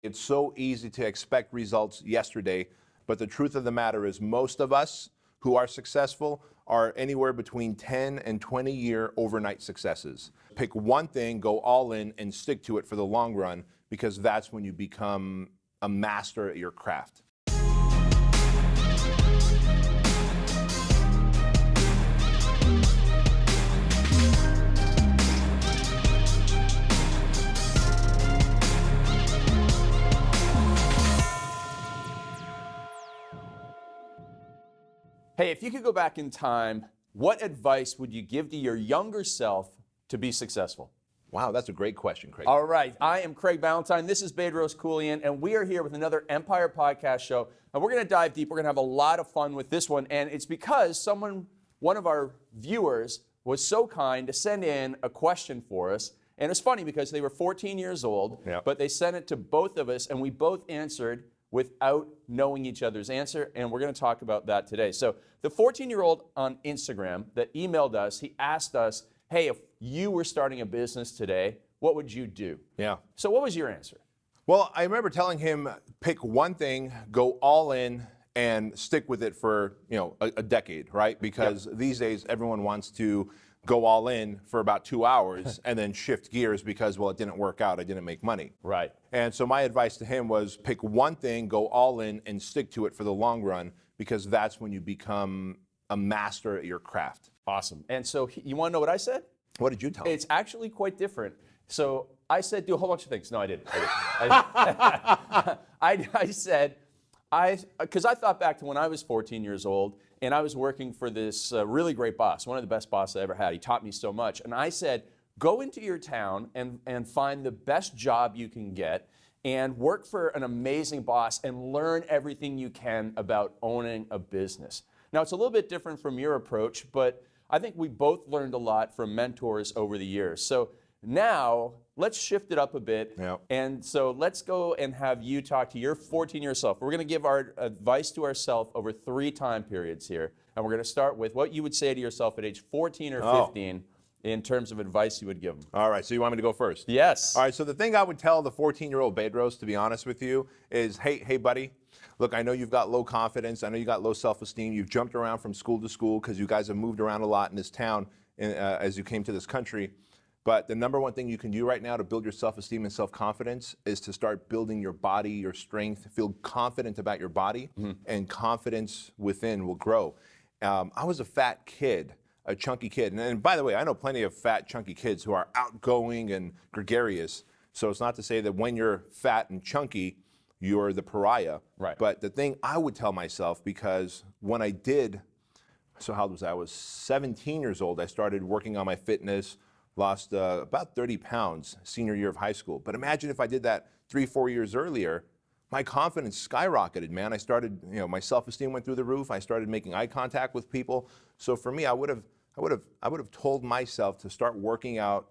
It's so easy to expect results yesterday, but the truth of the matter is most of us who are successful are anywhere between 10 and 20-year overnight successes. Pick one thing, go all in, and stick to it for the long run, because that's when you become a master at your craft. Hey, if you could go back in time, what advice would you give to your younger self to be successful? Wow, that's a great question, Craig. All right, I am Craig Ballantyne. This is Bedros Keuilian, and we are here with another Empire Podcast show. And we're going to dive deep. We're going to have a lot of fun with this one, and it's because one of our viewers was so kind to send in a question for us. And it's funny because they were 14 years old, but they sent it to both of us, and we both answered without knowing each other's answer, and we're going to talk about that today. So the 14-year-old on Instagram that emailed us, he asked us, hey, if you were starting a business today, what would you do? Yeah. So what was your answer? Well, I remember telling him, pick one thing, go all in, and stick with it for a decade, right? Because these days everyone wants to go all in for about 2 hours and then shift gears because, well, it didn't work out, I didn't make money. Right. And so my advice to him was pick one thing, go all in, and stick to it for the long run, because that's when you become a master at your craft. Awesome. And so you want to know what I said? What did you tell him? It's actually quite different. So I said, do a whole bunch of things. No, I didn't. I said, because I thought back to when I was 14 years old, and I was working for this really great boss, one of the best bosses I ever had. He taught me so much. And I said, go into your town and find the best job you can get and work for an amazing boss and learn everything you can about owning a business. Now, it's a little bit different from your approach, but I think we both learned a lot from mentors over the years. So now, let's shift it up a bit. Yep. And so let's go and have you talk to your 14-year self. We're going to give our advice to ourselves over 3 time periods here. And we're going to start with what you would say to yourself at age 14 or 15 in terms of advice you would give them. All right, so you want me to go first? Yes. All right, so the thing I would tell the 14-year-old Bedros, to be honest with you, is, hey, buddy, look, I know you've got low confidence. I know you got low self-esteem. You've jumped around from school to school because you guys have moved around a lot in this town as you came to this country. But the number one thing you can do right now to build your self-esteem and self-confidence is to start building your body, your strength, feel confident about your body, and confidence within will grow. I was a fat kid, a chunky kid. And by the way, I know plenty of fat, chunky kids who are outgoing and gregarious. So it's not to say that when you're fat and chunky, you're the pariah. Right. But the thing I would tell myself, because when I did, so how old was I? I was 17 years old. I started working on my fitness, lost about 30 pounds senior year of high school. But imagine if I did that 3-4 years earlier, my confidence skyrocketed, man. I started, my self-esteem went through the roof. I started making eye contact with people. So for me, I would have told myself to start working out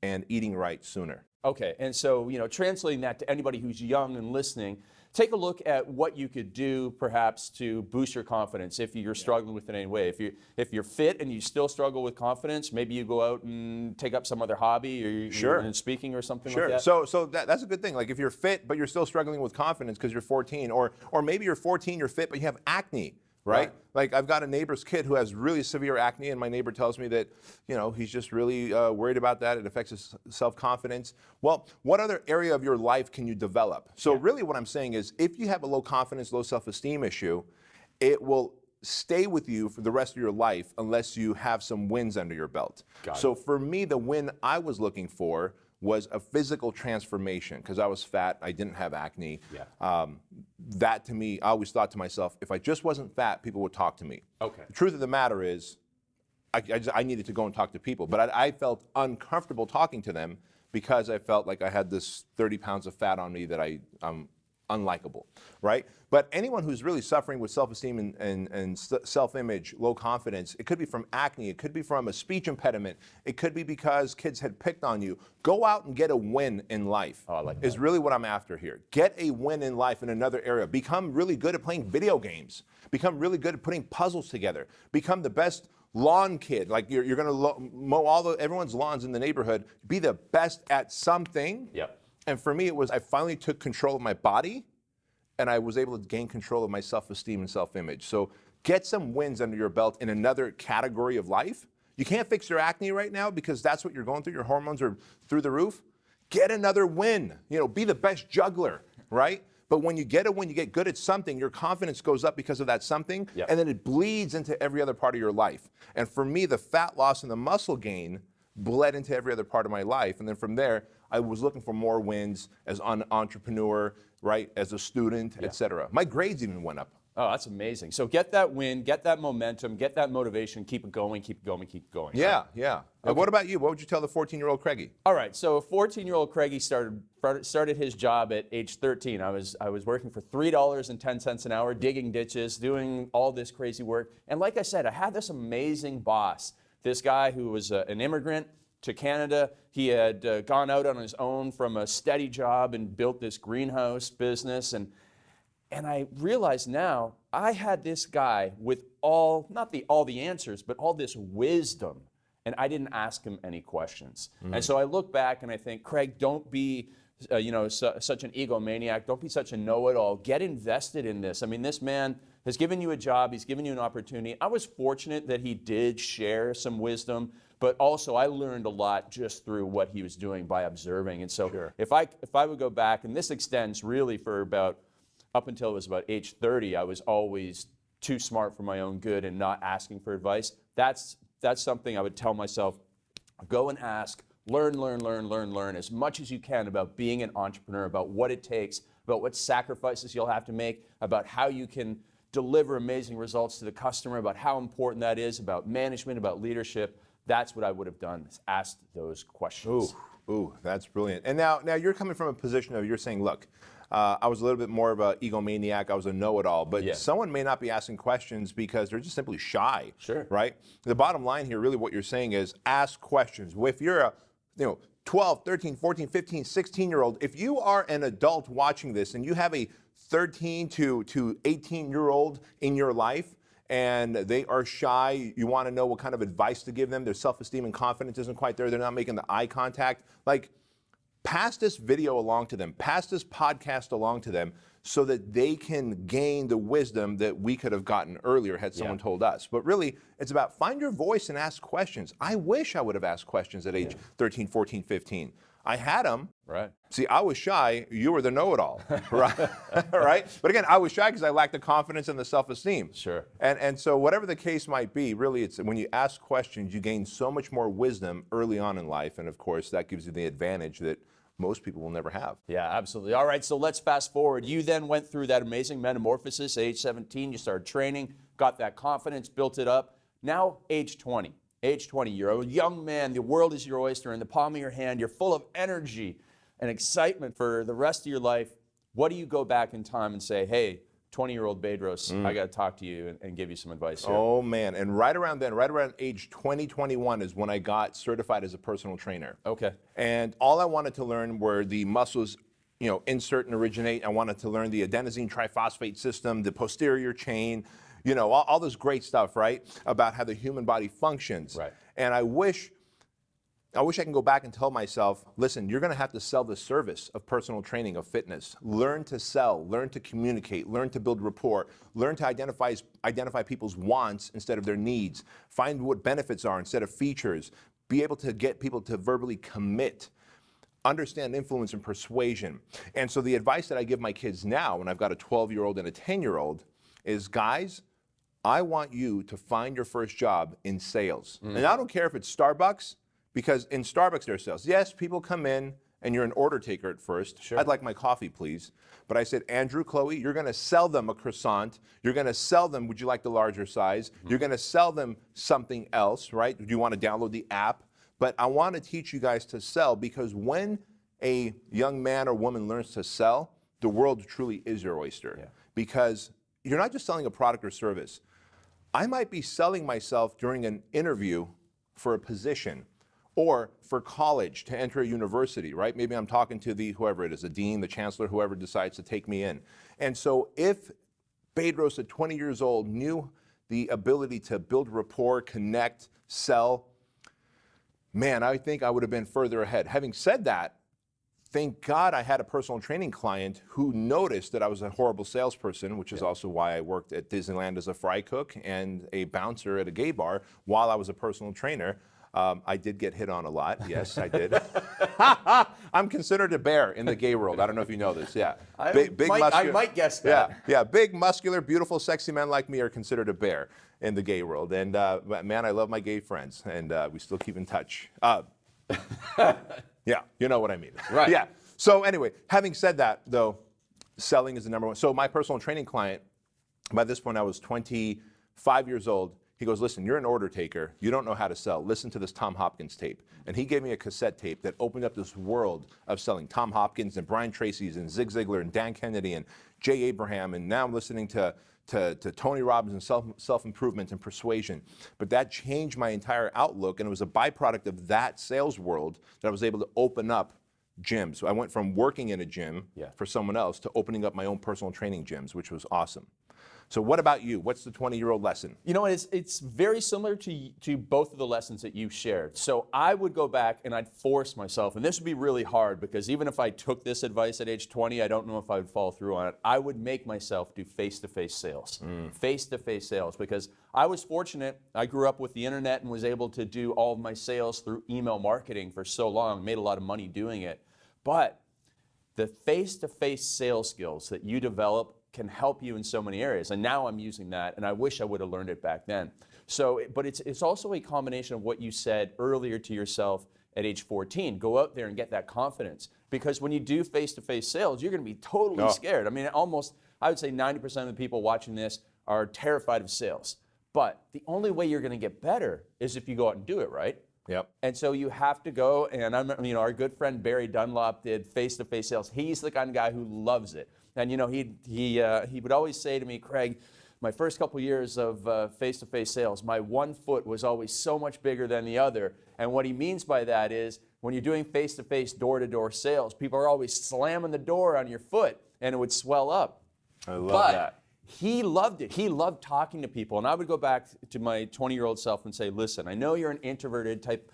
and eating right sooner. Okay, and so, translating that to anybody who's young and listening, take a look at what you could do perhaps to boost your confidence if you're struggling with it in any way. If you're fit and you still struggle with confidence, maybe you go out and take up some other hobby, or you're in speaking or something like that. So that's a good thing. Like if you're fit but you're still struggling with confidence because you're 14, or maybe you're 14, you're fit but you have acne. Right? Like I've got a neighbor's kid who has really severe acne, and my neighbor tells me that, he's just really worried about that. It affects his self-confidence. Well, what other area of your life can you develop? So really what I'm saying is, if you have a low confidence, low self-esteem issue, it will stay with you for the rest of your life unless you have some wins under your belt. So for me, the win I was looking for was a physical transformation, because I was fat, I didn't have acne. That to me, I always thought to myself, if I just wasn't fat, people would talk to me. Okay. The truth of the matter is, I needed to go and talk to people, but I felt uncomfortable talking to them because I felt like I had this 30 pounds of fat on me that I'm unlikable, right? But anyone who's really suffering with self-esteem and self-image, low confidence, it could be from acne, it could be from a speech impediment, it could be because kids had picked on you. Go out and get a win in life. Oh, I like that. Is really what I'm after here. Get a win in life in another area. Become really good at playing video games. Become really good at putting puzzles together. Become the best lawn kid. Like you're going to mow everyone's lawns in the neighborhood. Be the best at something. And for me, it was I finally took control of my body, and I was able to gain control of my self-esteem and self-image. So get some wins under your belt in another category of life. You can't fix your acne right now because that's what you're going through. Your hormones are through the roof. Get another win. Be the best juggler, right? But when you get a win, you get good at something, your confidence goes up because of that something, Yep. and then it bleeds into every other part of your life. And for me, the fat loss and the muscle gain bled into every other part of my life. And then from there, I was looking for more wins as an entrepreneur, right, as a student, et cetera. My grades even went up. Oh, that's amazing. So get that win, get that momentum, get that motivation, keep it going, keep it going, keep it going. Yeah, right? yeah. What about you? What would you tell the 14-year-old Craigie? All right, so 14-year-old Craigie started his job at age 13. I was working for $3.10 an hour, digging ditches, doing all this crazy work. And like I said, I had this amazing boss, this guy who was an immigrant to Canada. He had gone out on his own from a steady job and built this greenhouse business. And I realize now I had this guy with not all the answers, but all this wisdom. And I didn't ask him any questions. And so I look back and I think, Craig, don't be such an egomaniac. Don't be such a know-it-all. Get invested in this. I mean, this man has given you a job. He's given you an opportunity. I was fortunate that he did share some wisdom, but also I learned a lot just through what he was doing by observing. And so if I would go back, and this extends really for up until it was about age 30, I was always too smart for my own good and not asking for advice. That's something I would tell myself, go and ask, learn as much as you can about being an entrepreneur, about what it takes, about what sacrifices you'll have to make, about how you can deliver amazing results to the customer, about how important that is, about management, about leadership. That's what I would have done, is asked those questions. Ooh, that's brilliant. And now you're coming from a position of, you're saying, look, I was a little bit more of an egomaniac. I was a know-it-all. But someone may not be asking questions because they're just simply shy. Sure. Right? The bottom line here, really what you're saying is ask questions. If you're a 12, 13, 14, 15, 16-year-old, if you are an adult watching this and you have a 13 to 18-year-old in your life and they are shy, you want to know what kind of advice to give them, their self-esteem and confidence isn't quite there, they're not making the eye contact, pass this video along to them, pass this podcast along to them so that they can gain the wisdom that we could have gotten earlier had someone told us. But really, it's about find your voice and ask questions. I wish I would have asked questions at age 13, 14, 15. I had them. Right. See, I was shy. You were the know-it-all, right? Right? But again, I was shy because I lacked the confidence and the self-esteem. Sure. And so whatever the case might be, really, it's when you ask questions, you gain so much more wisdom early on in life. And of course, that gives you the advantage that most people will never have. Yeah, absolutely. All right, so let's fast forward. You then went through that amazing metamorphosis. At age 17, you started training, got that confidence, built it up. Now, age 20. Age 20, you're a young man. The world is your oyster in the palm of your hand. You're full of energy and excitement for the rest of your life. What do you go back in time and say, hey, 20-year-old Bedros, I got to talk to you and give you some advice here? Oh, man. And right around age 20, 21 is when I got certified as a personal trainer. Okay. And all I wanted to learn were the muscles, insert and originate. I wanted to learn the adenosine triphosphate system, the posterior chain, all this great stuff, right, about how the human body functions. Right. And I wish I can go back and tell myself, listen, you're going to have to sell the service of personal training, of fitness. Learn to sell, learn to communicate, learn to build rapport, learn to identify people's wants instead of their needs, find what benefits are instead of features, be able to get people to verbally commit, understand influence and persuasion. And so the advice that I give my kids now, when I've got a 12-year-old and a 10-year-old, is, guys, I want you to find your first job in sales. And I don't care if it's Starbucks, because in Starbucks there's sales. Yes, people come in and you're an order taker at first. Sure. I'd like my coffee, please. But I said, Andrew, Chloe, you're going to sell them a croissant. You're going to sell them, would you like the larger size? You're going to sell them something else, right? Do you want to download the app? But I want to teach you guys to sell, because when a young man or woman learns to sell, the world truly is your oyster. Yeah. Because you're not just selling a product or service. I might be selling myself during an interview for a position, or for college to enter a university, right? Maybe I'm talking to whoever it is, the dean, the chancellor, whoever decides to take me in. And so if Bedros at 20 years old knew the ability to build rapport, connect, sell, man, I think I would have been further ahead. Having said that, thank God I had a personal training client who noticed that I was a horrible salesperson, which is also why I worked at Disneyland as a fry cook and a bouncer at a gay bar while I was a personal trainer. I did get hit on a lot. Yes, I did. I'm considered a bear in the gay world. I don't know if you know this. Yeah. I might guess that. Yeah. Big, muscular, beautiful, sexy men like me are considered a bear in the gay world. And man, I love my gay friends, and we still keep in touch. Yeah, you know what I mean. Right. Yeah. So anyway, having said that, though, selling is the number one. So my personal training client, by this point I was 25 years old. He goes, listen, you're an order taker. You don't know how to sell. Listen to this Tom Hopkins tape. And he gave me a cassette tape that opened up this world of selling. Tom Hopkins and Brian Tracy's and Zig Ziglar and Dan Kennedy and Jay Abraham. And now I'm listening to Tony Robbins and self-improvement and persuasion. But that changed my entire outlook, and it was a byproduct of that sales world that I was able to open up gyms. So I went from working in a gym for someone else to opening up my own personal training gyms, which was awesome. So what about you? What's the 20-year-old lesson? You know, it's very similar to both of the lessons that you shared. So I would go back and I'd force myself, and this would be really hard because even if I took this advice at age 20, I don't know if I would follow through on it. I would make myself do face-to-face sales. Face-to-face sales, because I was fortunate. I grew up with the internet and was able to do all of my sales through email marketing for so long, made a lot of money doing it. But the face-to-face sales skills that you develop can help you in so many areas. And now I'm using that, and I wish I would have learned it back then. So, but it's also a combination of what you said earlier to yourself at age 14. Go out there and get that confidence. Because when you do face-to-face sales, you're going to be totally scared. I mean, I would say 90% of the people watching this are terrified of sales. But the only way you're going to get better is if you go out and do it, right? Yep. And so you have to go, and our good friend Barry Dunlop did face-to-face sales. He's the kind of guy who loves it. And he would always say to me, Craig, my first couple years of face-to-face sales, my one foot was always so much bigger than the other. And what he means by that is when you're doing face-to-face, door-to-door sales, people are always slamming the door on your foot, and it would swell up. I love that. He loved it. He loved talking to people. And I would go back to my 20-year-old self and say, listen, I know you're an introverted type,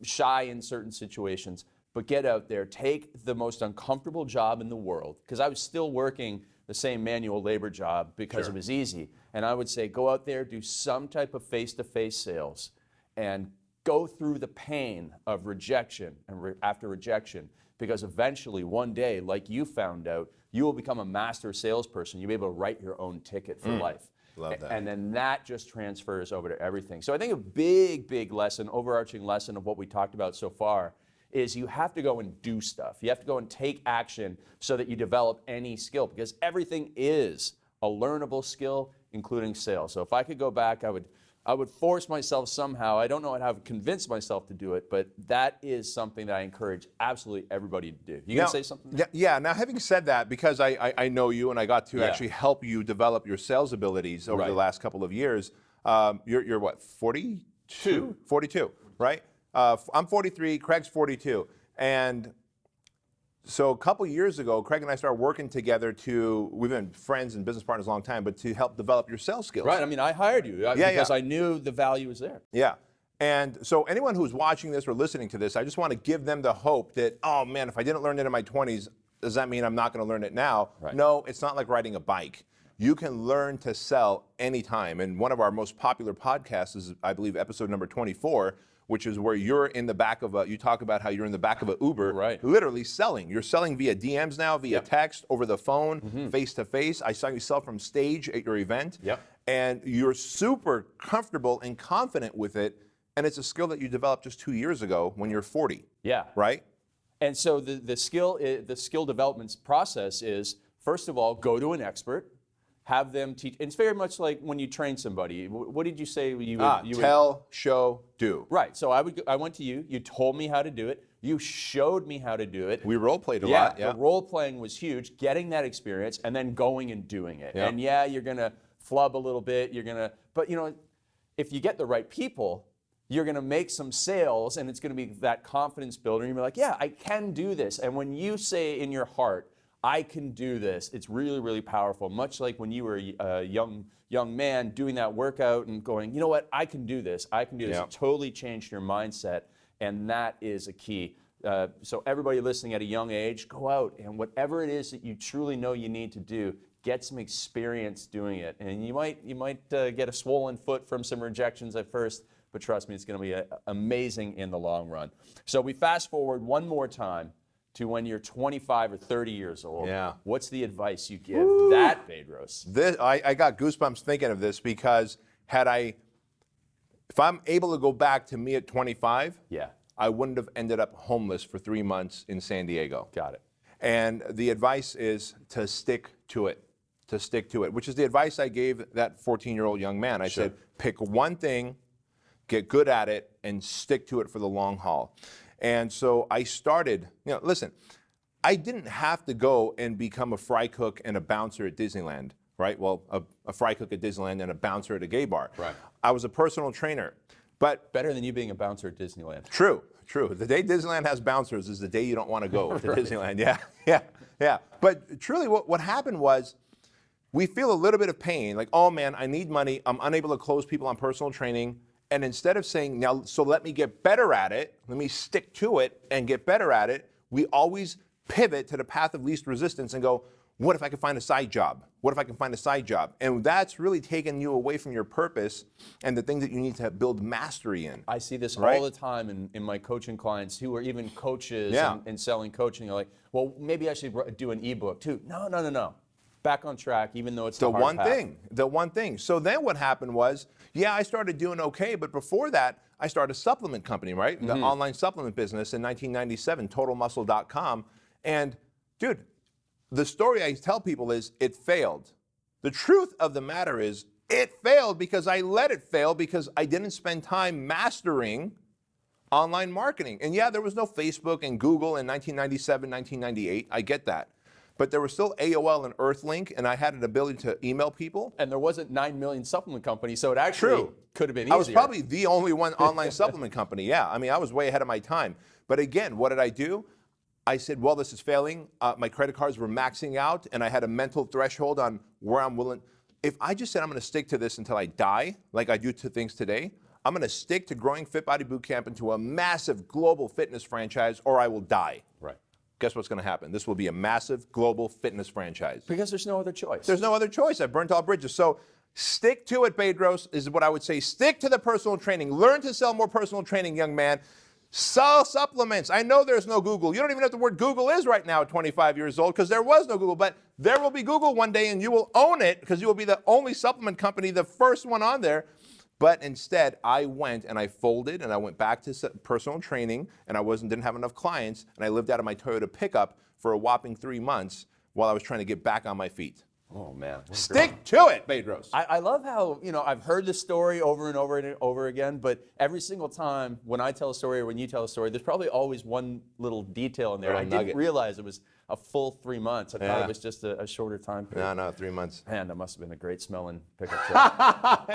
shy in certain situations, but get out there, take the most uncomfortable job in the world, because I was still working the same manual labor job because it was easy. And I would say, go out there, do some type of face-to-face sales, and go through the pain of rejection and after rejection, because eventually, one day, like you found out, you will become a master salesperson. You'll be able to write your own ticket for life. Love that. And then that just transfers over to everything. So I think a big, big lesson, overarching lesson of what we talked about so far is you have to go and do stuff. You have to go and take action so that you develop any skill, because everything is a learnable skill, including sales. So if I could go back, I would force myself somehow. I don't know how to convince myself to do it, but that is something that I encourage absolutely everybody to do. You going to say something? Yeah. Now, having said that, because I know you and I got to actually help you develop your sales abilities over the last couple of years, you're what, 42? 42, right? I'm 43, Craig's 42. And so a couple years ago, Craig and I started working together we've been friends and business partners a long time, but to help develop your sales skills. Right, I mean, I hired you because I knew the value was there. Yeah. And so anyone who's watching this or listening to this, I just want to give them the hope that, oh man, if I didn't learn it in my 20s, does that mean I'm not going to learn it now? Right. No, it's not like riding a bike. You can learn to sell anytime. And one of our most popular podcasts is, I believe, episode number 24, which is where you're in the back of you talk about how you're in the back of an Uber, literally selling. You're selling via DMs now, via text, over the phone, face to face. I saw you sell from stage at your event. And you're super comfortable and confident with it. And it's a skill that you developed just 2 years ago when you're 40. Yeah. Right? And so the skill development process is, first of all, go to an expert. Have them teach. It's very much like when you train somebody. What did you say you would tell, show, do. Right. So I went to you. You told me how to do it. You showed me how to do it. We role played a lot. Yeah. The role playing was huge. Getting that experience and then going and doing it. And you're gonna flub a little bit. But if you get the right people, you're gonna make some sales, and it's gonna be that confidence builder. And you're like, yeah, I can do this. And when you say in your heart, I can do this, it's really, really powerful. Much like when you were a young man doing that workout and going, you know what, I can do this, I can do this. It totally changed your mindset, and that is a key. So everybody listening at a young age, go out and whatever it is that you truly know you need to do, get some experience doing it. And you might get a swollen foot from some rejections at first, but trust me, it's going to be amazing in the long run. So we fast forward one more time to when you're 25 or 30 years old. Yeah. What's the advice you give that, Bedros? I got goosebumps thinking of this because if I'm able to go back to me at 25, Yeah. I wouldn't have ended up homeless for 3 months in San Diego. Got it. And the advice is to stick to it, which is the advice I gave that 14-year-old young man. I said, pick one thing, get good at it, and stick to it for the long haul. And so I started, listen, I didn't have to go and become a fry cook and a bouncer at Disneyland, right? Well, a fry cook at Disneyland and a bouncer at a gay bar. Right. I was a personal trainer. But better than you being a bouncer at Disneyland. True. The day Disneyland has bouncers is the day you don't want to go to Disneyland. Yeah. But truly what happened was we feel a little bit of pain, like, oh man, I need money. I'm unable to close people on personal training. And instead of saying, now, so let me get better at it, let me stick to it and get better at it, we always pivot to the path of least resistance and go, what if I could find a side job? What if I can find a side job? And that's really taken you away from your purpose and the thing that you need to build mastery in. I see this right? all the time in my coaching clients who are even coaches Yeah. and selling coaching. They're like, well, maybe I should do an ebook too. No. Back on track, even though it's the hard path. The one thing. So then what happened was, I started doing okay, but before that, I started a supplement company, right? The online supplement business in 1997, totalmuscle.com. And dude, the story I tell people is it failed. The truth of the matter is it failed because I let it fail because I didn't spend time mastering online marketing. And there was no Facebook and Google in 1997, 1998. I get that. But there was still AOL and Earthlink, and I had an ability to email people. And there wasn't 9 million supplement companies, so it actually could have been easier. I was probably the only one online supplement company. I mean, I was way ahead of my time. But again, what did I do? I said, well, this is failing. My credit cards were maxing out, and I had a mental threshold on where I'm willing. If I just said I'm going to stick to this until I die, like I do to things today, I'm going to stick to growing Fit Body Bootcamp into a massive global fitness franchise, or I will die. Right. Guess what's going to happen? This will be a massive global fitness franchise. Because there's no other choice. There's no other choice. I've burnt all bridges. So stick to it, Bedros, is what I would say. Stick to the personal training. Learn to sell more personal training, young man. Sell supplements. I know there's no Google. You don't even know what the word Google is right now at 25 years old because there was no Google. But there will be Google one day and you will own it because you will be the only supplement company, the first one on there. But instead, I went and I folded and I went back to personal training and didn't have enough clients and I lived out of my Toyota pickup for a whopping 3 months while I was trying to get back on my feet. Oh, man. Stick to it, Bedros. I love how, I've heard this story over and over and over again, but every single time when I tell a story or when you tell a story, there's probably always one little detail in there. I didn't realize it was a full 3 months. I thought it was just a shorter time period. No, 3 months. Man, that must have been a great smelling pickup truck.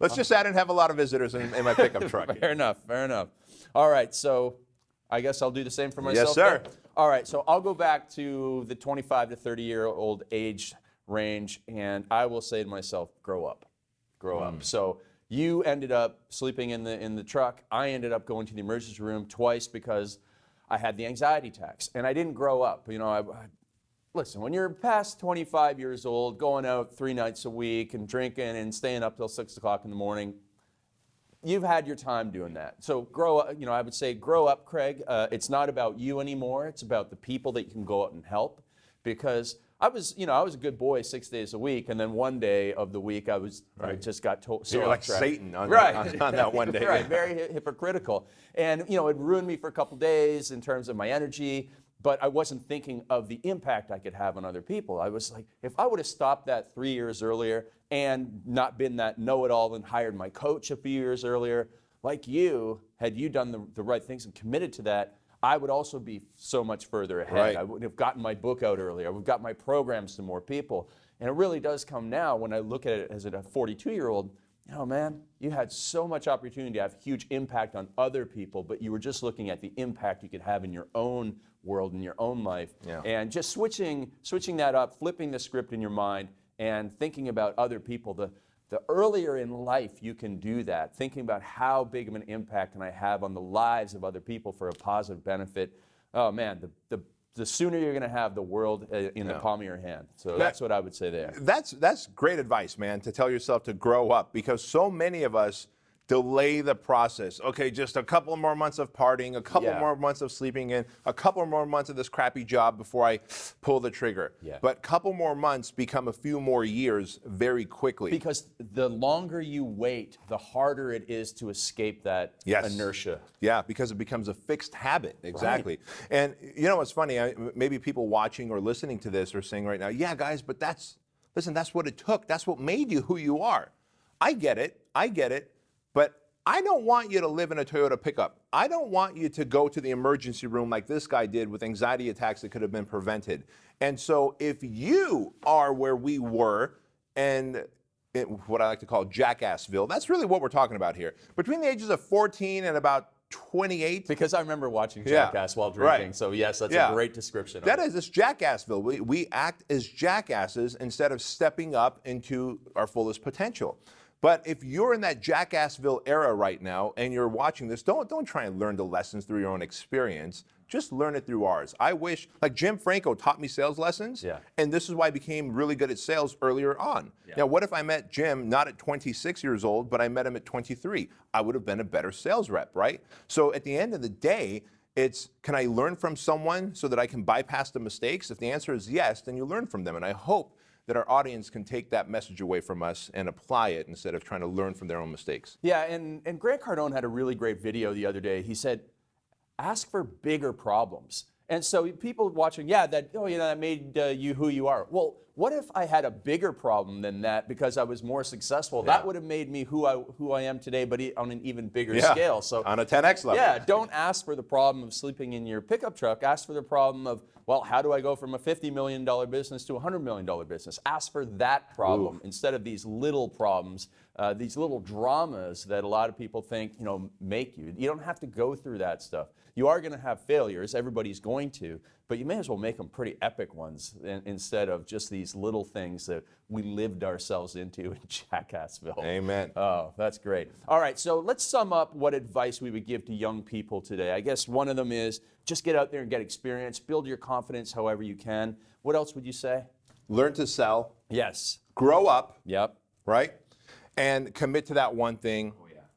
Let's just say I didn't have a lot of visitors in my pickup truck. Fair enough. All right, so I guess I'll do the same for myself. Yes, sir. Then? All right, so I'll go back to the 25 to 30-year-old age range, and I will say to myself, grow up. So you ended up sleeping in the truck. I ended up going to the emergency room twice because I had the anxiety attacks, and I didn't grow up. Listen, when you're past 25 years old, going out 3 nights a week and drinking and staying up till 6 o'clock in the morning, you've had your time doing that. So grow up, I would say grow up, Craig. It's not about you anymore. It's about the people that you can go out and help. Because I was a good boy 6 days a week, and then one day of the week I just got so you're like upset. Satan on that one day. Right, very hypocritical. And it ruined me for a couple days in terms of my energy. But I wasn't thinking of the impact I could have on other people. I was like, if I would have stopped that 3 years earlier and not been that know-it-all and hired my coach a few years earlier, like you, had you done the right things and committed to that, I would also be so much further ahead. Right. I would have gotten my book out earlier. I would have got my programs to more people. And it really does come now when I look at it as a 42-year-old, man, you had so much opportunity to have huge impact on other people, but you were just looking at the impact you could have in your own world, in your own life. Yeah. And just switching that up, flipping the script in your mind, and thinking about other people. the earlier in life you can do that, thinking about how big of an impact can I have on the lives of other people for a positive benefit, oh man, the sooner you're going to have the world in the palm of your hand. So that's what I would say there. That's great advice, man, to tell yourself to grow up, because so many of us delay the process. Okay, just a couple more months of partying, a couple more months of sleeping in, a couple more months of this crappy job before I pull the trigger. Yeah. But couple more months become a few more years very quickly. Because the longer you wait, the harder it is to escape that inertia. Yeah, because it becomes a fixed habit. Exactly. Right. And you know what's funny? Maybe people watching or listening to this are saying right now, yeah, guys, but that's what it took. That's what made you who you are. I get it. But I don't want you to live in a Toyota pickup. I don't want you to go to the emergency room like this guy did with anxiety attacks that could have been prevented. And so if you are where we were, and what I like to call Jackassville, that's really what we're talking about here. Between the ages of 14 and about 28. Because I remember watching Jackass while drinking. Right. So yes, that's a great description. That is, it's Jackassville. We act as jackasses instead of stepping up into our fullest potential. But if you're in that Jackassville era right now and you're watching this, don't try and learn the lessons through your own experience. Just learn it through ours. I wish, like Jim Franco taught me sales lessons, and this is why I became really good at sales earlier on. Now, what if I met Jim not at 26 years old, but I met him at 23? I would have been a better sales rep, right? So at the end of the day, it's, can I learn from someone so that I can bypass the mistakes? If the answer is yes, then you learn from them. And I hope that our audience can take that message away from us and apply it instead of trying to learn from their own mistakes. Yeah, and Grant Cardone had a really great video the other day. He said, ask for bigger problems. And so people watching, that made you who you are. Well, what if I had a bigger problem than that because I was more successful? That would have made me who I am today, but on an even bigger scale. So on a 10x level. Yeah, don't ask for the problem of sleeping in your pickup truck. Ask for the problem of, well, how do I go from a $50 million business to a $100 million business? Ask for that problem instead of these little problems, these little dramas that a lot of people think, make you. You don't have to go through that stuff. You are going to have failures. Everybody's going to. But you may as well make them pretty epic ones instead of just these little things that we lived ourselves into in Jackassville. Amen. Oh, that's great. All right, so let's sum up what advice we would give to young people today. I guess one of them is just get out there and get experience, build your confidence however you can. What else would you say? Learn to sell. Yes. Grow up. Yep. Right? And commit to that one thing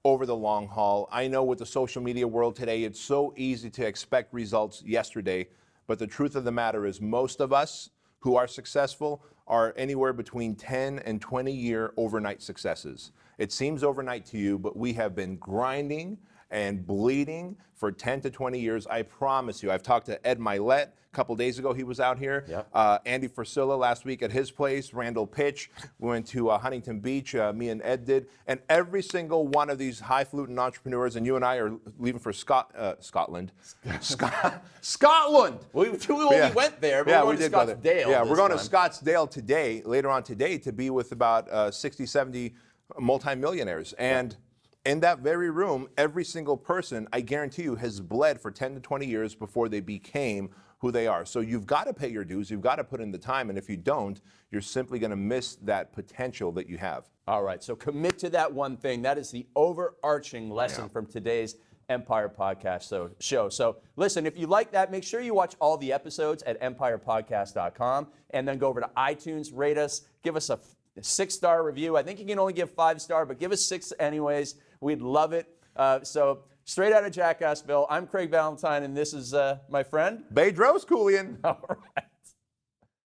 over the long haul. I know with the social media world today, it's so easy to expect results yesterday. But the truth of the matter is most of us who are successful are anywhere between 10 and 20-year overnight successes. It seems overnight to you, but we have been grinding and bleeding for 10 to 20 years. I promise you. I've talked to Ed Milet a couple days ago. He was out here. Yep. Andy Frisilla last week at his place. Randall Pitch. We went to Huntington Beach. Me and Ed did. And every single one of these highfalutin entrepreneurs, and you and I are leaving for Scotland. Scotland! We only went there, but we're going to Scottsdale. Yeah, we're going to Scottsdale today, later on today, to be with about 60, 70 multimillionaires. And in that very room, every single person, I guarantee you, has bled for 10 to 20 years before they became who they are. So you've got to pay your dues. You've got to put in the time. And if you don't, you're simply going to miss that potential that you have. All right. So commit to that one thing. That is the overarching lesson from today's Empire Podcast show. So listen, if you like that, make sure you watch all the episodes at empirepodcast.com and then go over to iTunes, rate us, give us a 6-star review. I think you can only give 5-star, but give us 6 anyways. We'd love it. So straight out of Jackassville, I'm Craig Ballantyne, and this is my friend Bedros Keuilian. All right.